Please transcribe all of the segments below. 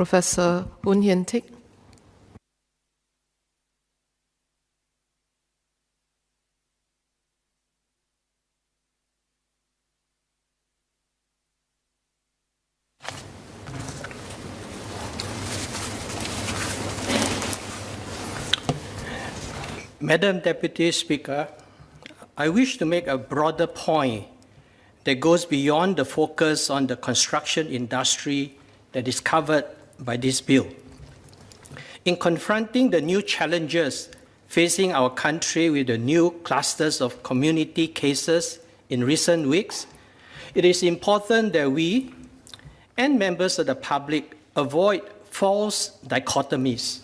Professor Hoon Teck. Madam Deputy Speaker, I wish to make a broader point that goes beyond the focus on the construction industry that is covered by this bill. In confronting the new challenges facing our country with the new clusters of community cases in recent weeks, it is important that we and members of the public avoid false dichotomies.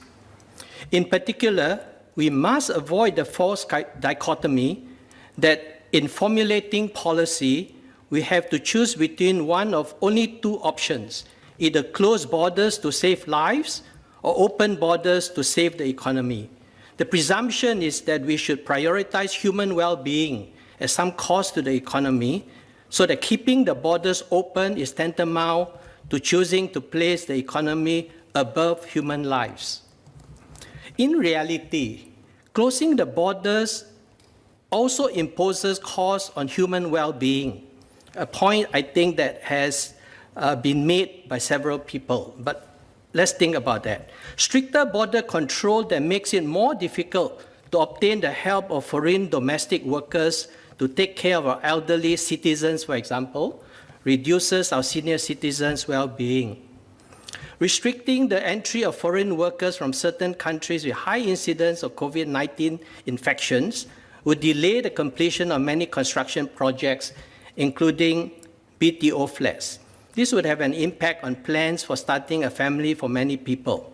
In particular, we must avoid the false dichotomy that in formulating policy, we have to choose between one of only two options, either close borders to save lives or open borders to save the economy. The presumption is that we should prioritize human well-being at some cost to the economy, so that keeping the borders open is tantamount to choosing to place the economy above human lives. In reality, closing the borders also imposes costs on human well-being, a point I think that has been made by several people, but let's think about that. Stricter border control that makes it more difficult to obtain the help of foreign domestic workers to take care of our elderly citizens, for example, reduces our senior citizens' well-being. Restricting the entry of foreign workers from certain countries with high incidence of COVID-19 infections would delay the completion of many construction projects, including BTO flats. This would have an impact on plans for starting a family for many people.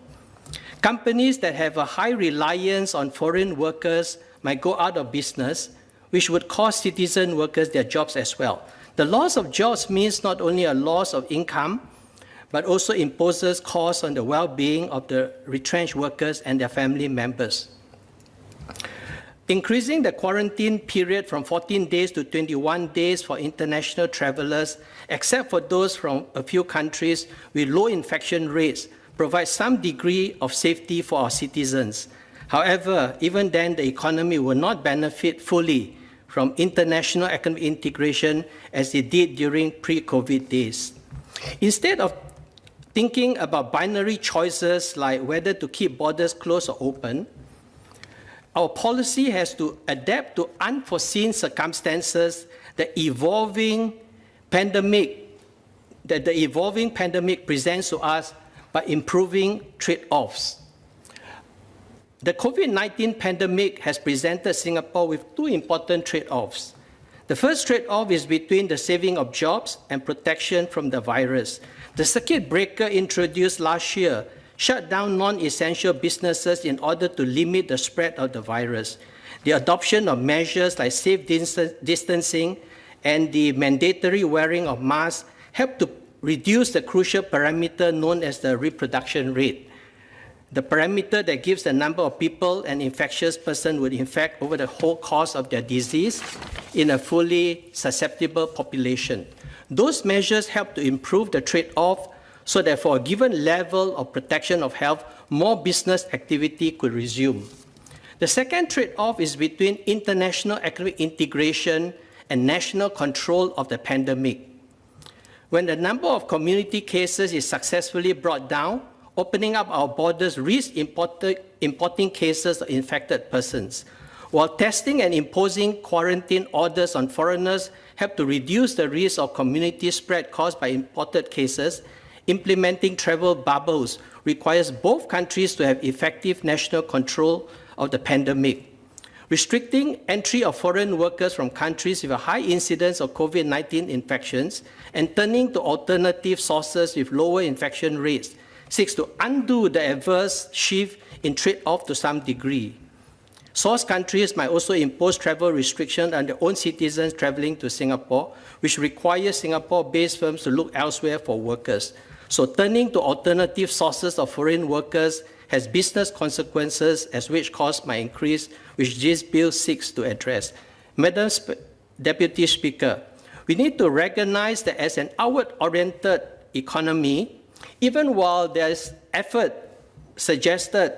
Companies that have a high reliance on foreign workers might go out of business, which would cost citizen workers their jobs as well. The loss of jobs means not only a loss of income, but also imposes costs on the well-being of the retrenched workers and their family members. Increasing the quarantine period from 14 days to 21 days for international travelers, except for those from a few countries with low infection rates, provides some degree of safety for our citizens. However, even then, the economy will not benefit fully from international economic integration as it did during pre-COVID days. Instead of thinking about binary choices like whether to keep borders closed or open, our policy has to adapt to unforeseen circumstances that the evolving pandemic presents to us by improving trade-offs. The COVID-19 pandemic has presented Singapore with two important trade-offs. The first trade-off is between the saving of jobs and protection from the virus. The circuit breaker introduced last year shut down non-essential businesses in order to limit the spread of the virus. The adoption of measures like safe distancing and the mandatory wearing of masks helped to reduce the crucial parameter known as the reproduction rate, the parameter that gives the number of people an infectious person would infect over the whole course of their disease in a fully susceptible population. Those measures help to improve the trade-off so that for a given level of protection of health, more business activity could resume. The second trade-off is between international economic integration and national control of the pandemic. When the number of community cases is successfully brought down, opening up our borders risks importing cases of infected persons, while testing and imposing quarantine orders on foreigners help to reduce the risk of community spread caused by imported cases. Implementing travel bubbles requires both countries to have effective national control of the pandemic. Restricting entry of foreign workers from countries with a high incidence of COVID-19 infections and turning to alternative sources with lower infection rates seeks to undo the adverse shift in trade-off to some degree. Source countries might also impose travel restrictions on their own citizens traveling to Singapore, which requires Singapore-based firms to look elsewhere for workers. So turning to alternative sources of foreign workers has business consequences as wage costs might increase, which this bill seeks to address. Madam Deputy Speaker, we need to recognize that as an outward-oriented economy, Even while there is effort suggested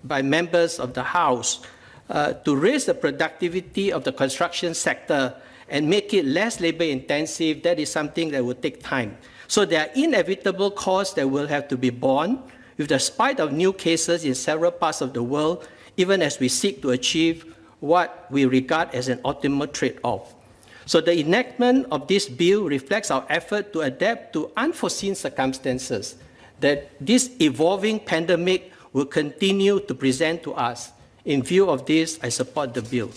by members of the House to raise the productivity of the construction sector and make it less labor intensive, that is something that will take time. So there are inevitable costs that will have to be borne with the spike of new cases in several parts of the world, even as we seek to achieve what we regard as an optimal trade-off. So the enactment of this bill reflects our effort to adapt to unforeseen circumstances that this evolving pandemic will continue to present to us. In view of this, I support the bill.